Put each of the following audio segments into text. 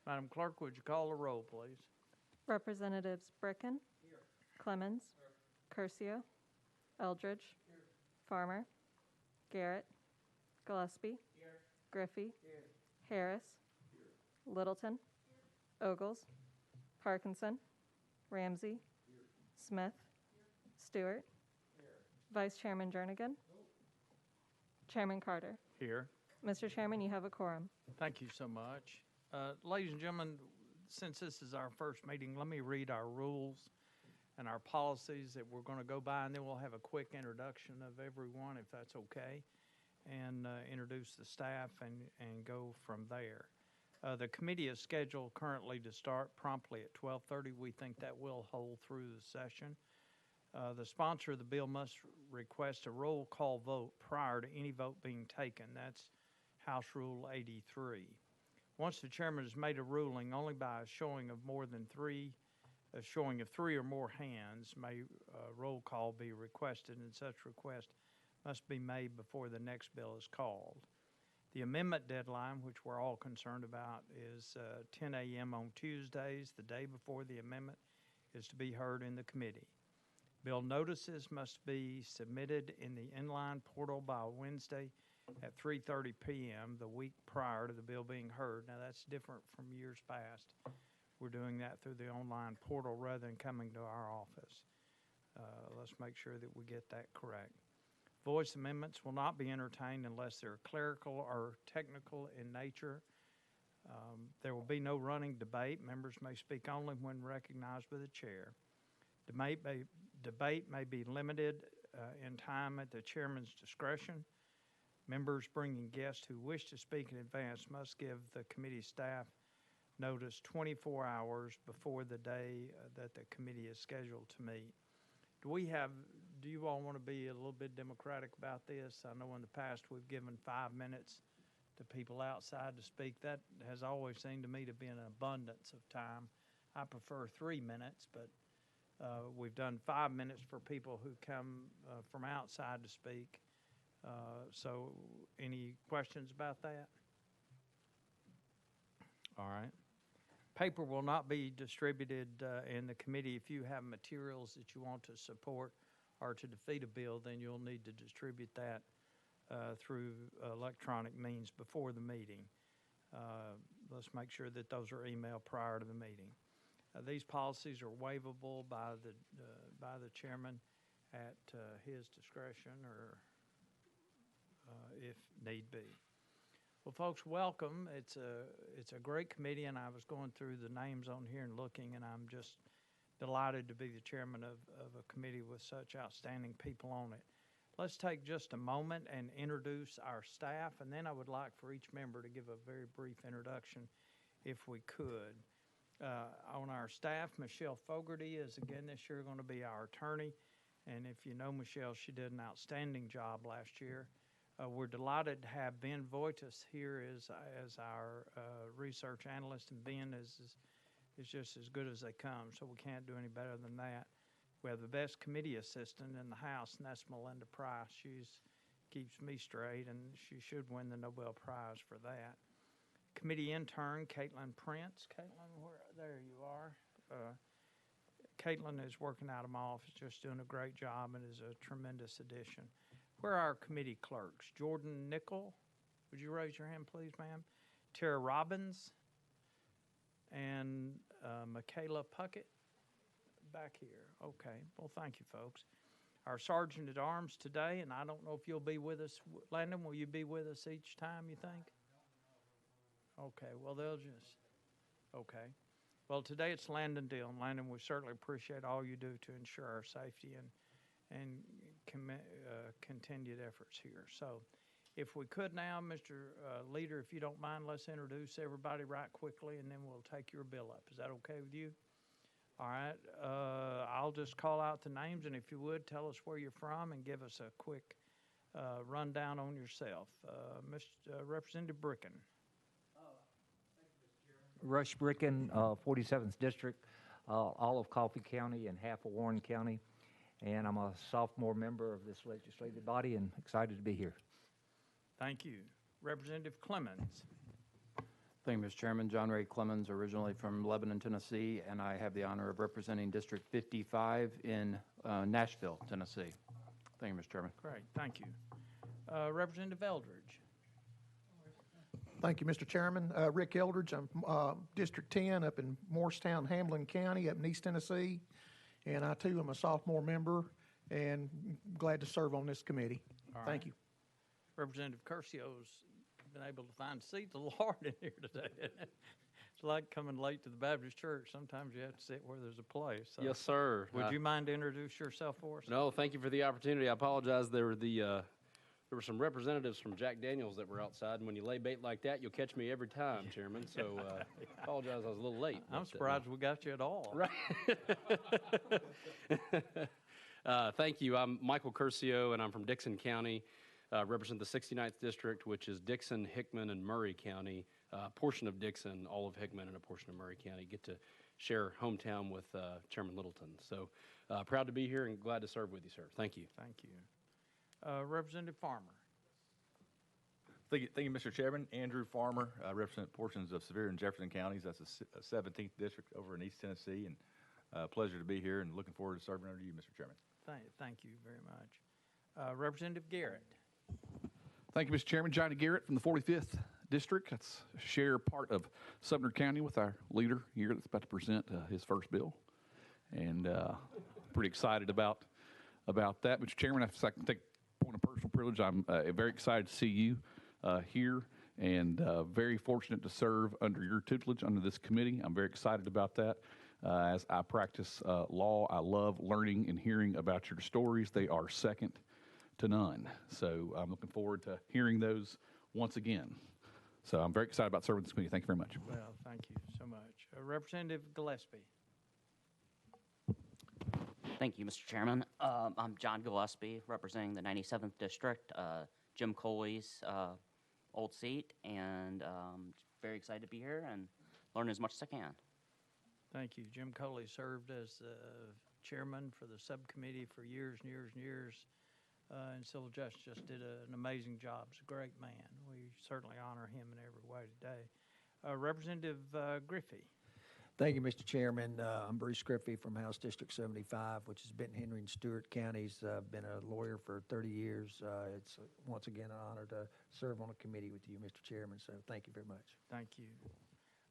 Madam Clerk, would you call the roll, please? Representatives Bricken. Clemens. Curcio. Eldridge. Farmer. Garrett. Gillespie. Griffey. Harris. Littleton. Ogles. Parkinson. Ramsey. Smith. Stewart. Vice Chairman Jernigan. Chairman Carter. Here. Mr. Chairman, you have a quorum. Thank you so much. Ladies and gentlemen, since this is our first meeting, let me read our rules and our policies that we're going to go by, and then we'll have a quick introduction of everyone, if that's okay, and introduce the staff and go from there. The committee is scheduled currently to start promptly at 12:30. We think that will hold through the session. The sponsor of the bill must request a roll call vote prior to any vote being taken. That's House Rule 83. Once the chairman has made a ruling, only by a showing of three or more hands may roll call be requested, and such request must be made before the next bill is called. The amendment deadline, which we're all concerned about, is 10 a.m. on Tuesdays. The day before the amendment is to be heard in the committee. Bill notices must be submitted in the inline portal by Wednesday at 3:30 p.m. the week prior to the bill being heard. Now, that's different from years past. We're doing that through the online portal rather than coming to our office. Let's make sure that we get that correct. Voice amendments will not be entertained unless they're clerical or technical in nature. There will be no running debate. Members may speak only when recognized by the chair. Debate may be limited in time at the chairman's discretion. Members bringing guests who wish to speak in advance must give the committee staff notice 24 hours before the day that the committee is scheduled to meet. Do you all want to be a little bit democratic about this? I know in the past we've given 5 minutes to people outside to speak. That has always seemed to me to be an abundance of time. I prefer 3 minutes, but we've done 5 minutes for people who come from outside to speak. So any questions about that? All right. Paper will not be distributed in the committee. If you have materials that you want to support or to defeat a bill, then you'll need to distribute that through electronic means before the meeting. Let's make sure that those are emailed prior to the meeting. These policies are waivable by the chairman at his discretion or if need be. Well, folks, welcome. It's a great committee, and I was going through the names on here and looking, and I'm just delighted to be the chairman of a committee with such outstanding people on it. Let's take just a moment and introduce our staff, and then I would like for each member to give a very brief introduction, if we could. On our staff, Michelle Fogarty is again this year going to be our attorney, and if you know Michelle, she did an outstanding job last year. We're delighted to have Ben Voitis here as our research analyst, and Ben is just as good as they come, so we can't do any better than that. We have the best committee assistant in the House, and that's Melinda Price. She keeps me straight, and she should win the Nobel Prize for that. Committee intern, Caitlin Prince. Caitlin, there you are. Caitlin is working out of my office, just doing a great job, and is a tremendous addition. Where are our committee clerks? Jordan Nickel, would you raise your hand, please, ma'am? Tara Robbins and Michaela Puckett back here. Okay, well, thank you, folks. Our sergeant at arms today, and I don't know if you'll be with us. Landon, will you be with us each time, you think? Okay, well, okay. Well, today it's Landon Dillon. Landon, we certainly appreciate all you do to ensure our safety and continued efforts here. So if we could now, Mr. Leader, if you don't mind, let's introduce everybody right quickly, and then we'll take your bill up. Is that okay with you? All right. I'll just call out the names, and if you would, tell us where you're from and give us a quick rundown on yourself. Mr. Representative Bricken. Rush Bricken, 47th District, all of Coffee County and half of Warren County. And I'm a sophomore member of this legislative body and excited to be here. Thank you. Representative Clemens. Thank you, Mr. Chairman. John Ray Clemens, originally from Lebanon, Tennessee, and I have the honor of representing District 55 in Nashville, Tennessee. Thank you, Mr. Chairman. Great, thank you. Representative Eldridge. Thank you, Mr. Chairman. Rick Eldridge, I'm District 10 up in Morristown, Hamlin County, up in East Tennessee. And I, too, am a sophomore member and glad to serve on this committee. All Thank right. you. Representative Curcio's been able to find a seat to the Lord in here today. It's like coming late to the Baptist church. Sometimes you have to sit where there's a place. So Yes, sir. would you mind to introduce yourself for us? No, thank you for the opportunity. I apologize. There were some representatives from Jack Daniels that were outside, and when you lay bait like that, you'll catch me every time, Chairman. So apologize I was a little late. I'm but, surprised we got you at all. Right. Thank you. I'm Michael Curcio, and I'm from Dixon County. Represent the 69th District, which is Dixon, Hickman, and Murray County. A portion of Dixon, all of Hickman, and a portion of Murray County. Get to share hometown with Chairman Littleton. So proud to be here and glad to serve with you, sir. Thank you. Thank you. Representative Farmer. Thank you, Mr. Chairman. Andrew Farmer, I represent portions of Sevier and Jefferson counties. That's the 17th district over in East Tennessee, and pleasure to be here and looking forward to serving under you, Mr. Chairman. Thank you very much. Representative Garrett. Thank you, Mr. Chairman. Johnny Garrett from the 45th District. That's share part of Sumner County with our leader here that's about to present his first bill. And pretty excited about that. Mr. Chairman, if I can take a point of personal privilege, I'm very excited to see you here and very fortunate to serve under your tutelage under this committee. I'm very excited about that. As I practice law, I love learning and hearing about your stories. They are second to none. So I'm looking forward to hearing those once again. So I'm very excited about serving this committee. Thank you very much. Well, thank you so much. Representative Gillespie. Thank you, Mr. Chairman. I'm John Gillespie, representing the 97th District, Jim Coley's old seat, and very excited to be here and learn as much as I can. Thank you. Jim Coley served as chairman for the subcommittee for years and years and years. And Civil Justice just did an amazing job. He's a great man. We certainly honor him in every way today. Representative Griffey. Thank you, Mr. Chairman. I'm Bruce Griffey from House District 75, which is Benton, Henry, and Stewart counties. I've been a lawyer for 30 years. It's once again an honor to serve on a committee with you, Mr. Chairman, so thank you very much. Thank you.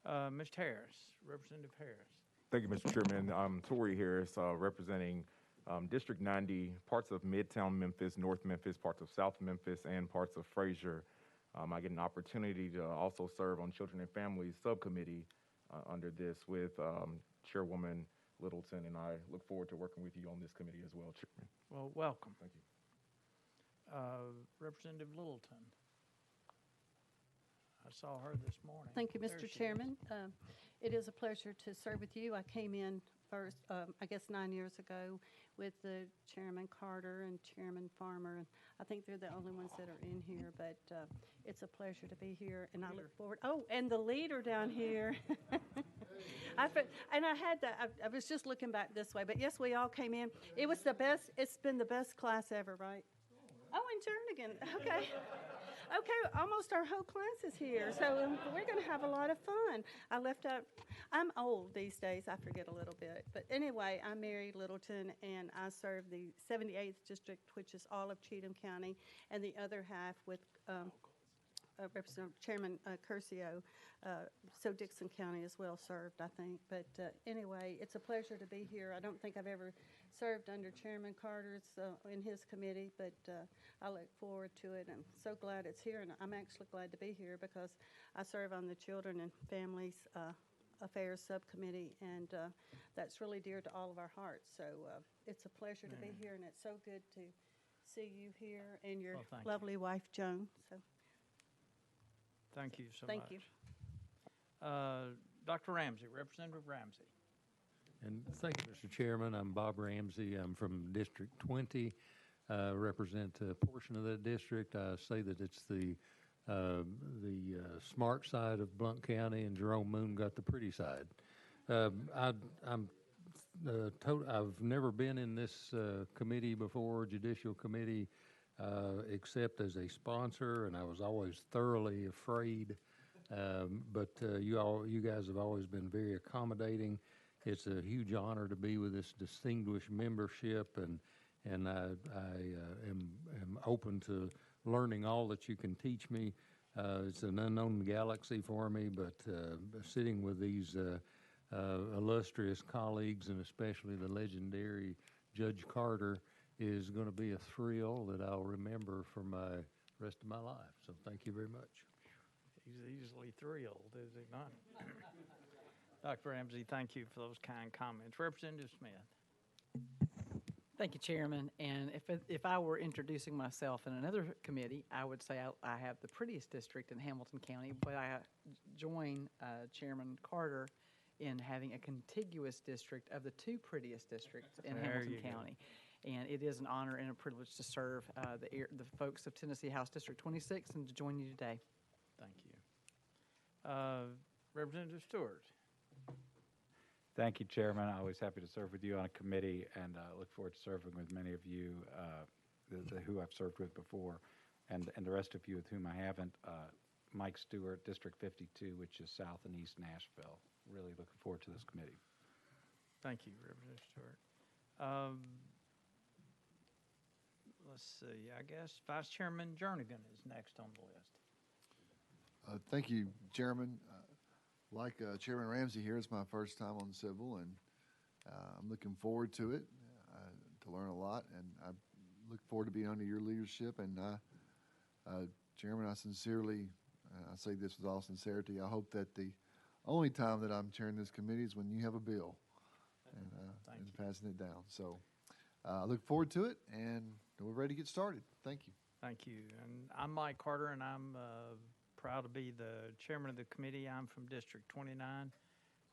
Mr. Harris, Representative Harris. Thank you, Mr. Chairman. I'm Torrey Harris, representing District 90, parts of Midtown Memphis, North Memphis, parts of South Memphis, and parts of Frazier. I get an opportunity to also serve on Children and Families Subcommittee under this with Chairwoman Littleton, and I look forward to working with you on this committee as well, Chairman. Well, welcome. Thank you. Representative Littleton. I saw her this morning. Thank you, There Mr. she is. Chairman. It is a pleasure to serve with you. I came in first, I guess 9 years ago with the Chairman Carter and Chairman Farmer, and I think they're the only ones that are in here, but it's a pleasure to be here, and I look forward. Oh, and the leader down here. I was just looking back this way, but yes, we all came in. It was the best, it's been the best class ever, right? Oh, and Jernigan, okay. Okay, almost our whole class is here, so we're going to have a lot of fun. I left out, I'm old these days, I forget a little bit. But anyway, I'm Mary Littleton, and I serve the 78th District, which is all of Cheatham County, and the other half with Representative Chairman Curcio. So Dixon County as well served, I think. But anyway, it's a pleasure to be here. I don't think I've ever served under Chairman Carter's in his committee, but I look forward to it. I'm so glad it's here, and I'm actually glad to be here because I serve on the Children and Families Affairs Subcommittee, and that's really dear to all of our hearts. So it's a pleasure to be here, and it's so good to see you here and your lovely wife, Joan. So thank you so thank much. you. Dr. Ramsey, Representative Ramsey. And thank you, Mr. Chairman. I'm Bob Ramsey. I'm from District 20. Represent a portion of that district. I say that it's the smart side of Blount County, and Jerome Moon got the pretty side. I've never been in this committee before, Judicial Committee, except as a sponsor, and I was always thoroughly afraid But you guys have always been very accommodating. It's a huge honor to be with this distinguished membership, and I am open to learning all that you can teach me. It's an unknown galaxy for me, but sitting with these illustrious colleagues, and especially the legendary Judge Carter, is going to be a thrill that I'll remember for my rest of my life. So thank you very much. He's easily thrilled, is he not? Dr. Ramsey, thank you for those kind comments. Representative Smith. Thank you, Chairman. And if I were introducing myself in another committee, I would say I have the prettiest district in Hamilton County, but I join Chairman Carter in having a contiguous district of the two prettiest districts in Hamilton County. And it is an honor and a privilege to serve the folks of Tennessee House District 26 and to join you today. Thank you. Representative Stewart. Thank you, Chairman. I'm always happy to serve with you on a committee, and look forward to serving with many of you who I've served with before, and the rest of you with whom I haven't. Mike Stewart, District 52, which is South and East Nashville. Really looking forward to this committee. Thank you, Representative Stewart. Let's see, I guess Vice Chairman Jernigan is next on the list. Thank you, Chairman. Like Chairman Ramsey here, it's my first time on Civil, and I'm looking forward to it, to learn a lot, and I look forward to being under your leadership. And Chairman, I sincerely, I say this with all sincerity, I hope that the only time that I'm chairing this committee is when you have a bill and passing it down. So I look forward to it, and we're ready to get started. Thank you. Thank you. And I'm Mike Carter, and I'm proud to be the chairman of the committee. I'm from District 29,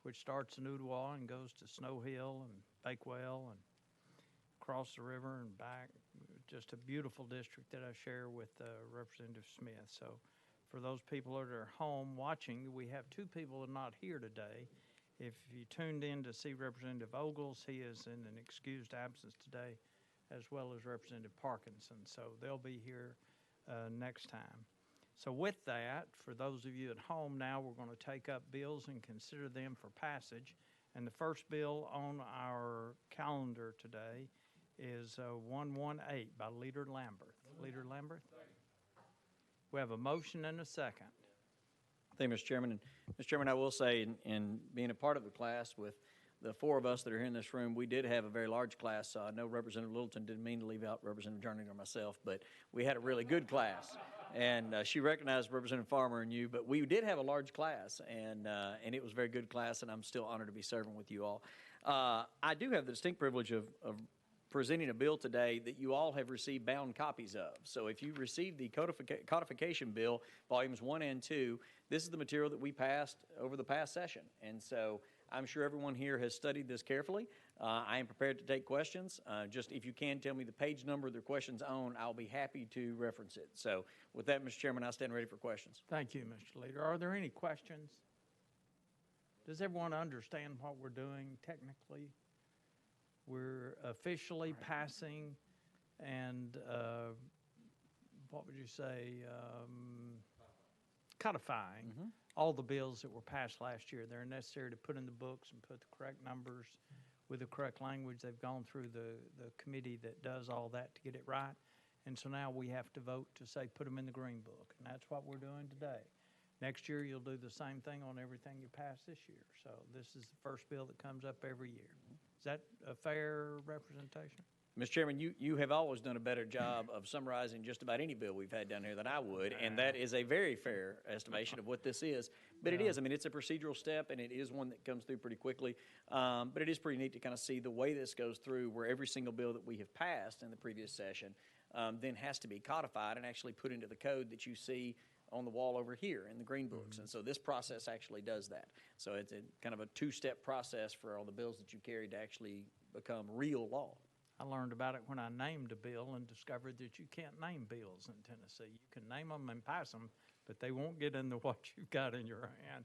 which starts in Ooltewah and goes to Snow Hill and Bakewell and across the river and back. Just a beautiful district that I share with Representative Smith. So for those people that are home watching, we have two people that are not here today. If you tuned in to see Representative Ogles, he is in an excused absence today, as well as Representative Parkinson. So they'll be here next time. So with that, for those of you at home now, we're going to take up bills and consider them for passage. And the first bill on our calendar today is 118 by Leader Lambert. Leader Lambert? We have a motion and a second. Thank you, Mr. Chairman. And Mr. Chairman, I will say, in being a part of the class with the four of us that are here in this room, we did have a very large class. So I know Representative Littleton didn't mean to leave out Representative Jernigan or myself, but we had a really good class. And she recognized Representative Farmer and you, but we did have a large class, and it was a very good class, and I'm still honored to be serving with you all. I do have the distinct privilege of presenting a bill today that you all have received bound copies of. So if you received the codification bill, volumes 1 and 2, this is the material that we passed over the past session. And so I'm sure everyone here has studied this carefully. I am prepared to take questions. Just if you can tell me the page number the question's on, I'll be happy to reference it. So with that, Mr. Chairman, I stand ready for questions. Thank you, Mr. Leader. Are there any questions? Does everyone understand what we're doing technically? We're officially passing and, what would you say, codifying all the bills that were passed last year. They're necessary to put in the books and put the correct numbers with the correct language. They've gone through the committee that does all that to get it right. And so now we have to vote to say put them in the Green Book, and that's what we're doing today. Next year, you'll do the same thing on everything you pass this year. So this is the first bill that comes up every year. Is that a fair representation? Mr. Chairman, you have always done a better job of summarizing just about any bill we've had down here than I would, and that is a very fair estimation of what this is. But it is, I mean, it's a procedural step, and it is one that comes through pretty quickly. But it is pretty neat to kind of see the way this goes through, where every single bill that we have passed in the previous session then has to be codified and actually put into the code that you see on the wall over here in the green books. And so this process actually does that. So it's a kind of a two-step process for all the bills that you carry to actually become real law. I learned about it when I named a bill and discovered that you can't name bills in Tennessee. You can name them and pass them, but they won't get into what you've got in your hand.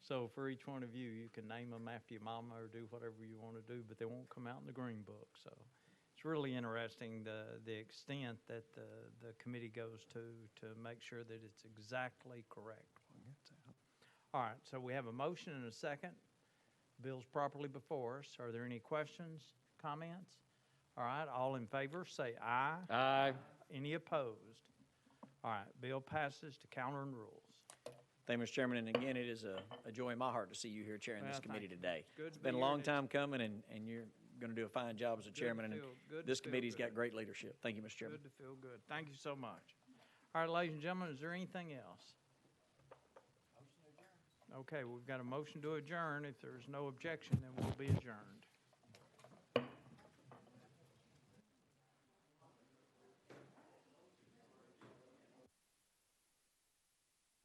So for each one of you, you can name them after your mama or do whatever you want to do, but they won't come out in the green book. So it's really interesting the extent that the committee goes to make sure that it's exactly correct when it gets out. All right, so we have a motion and a second. Bill's properly before us. Are there any questions, comments? All right, all in favor, say aye. Aye. Any opposed? All right, bill passes to counter and rules. Thank you, Mr. Chairman, and again, it is a joy in my heart to see you here chairing this Well, committee thank you. today. It's good to It's be been a here, long and it's time coming, and you're going to do a fine job as a chairman, and good to this feel committee's good. got great leadership. Thank you, Mr. Chairman. Good to feel good. Thank you so much. All right, ladies and gentlemen, is there anything else? Okay, we've got a motion to adjourn. If there's no objection, then we'll be adjourned.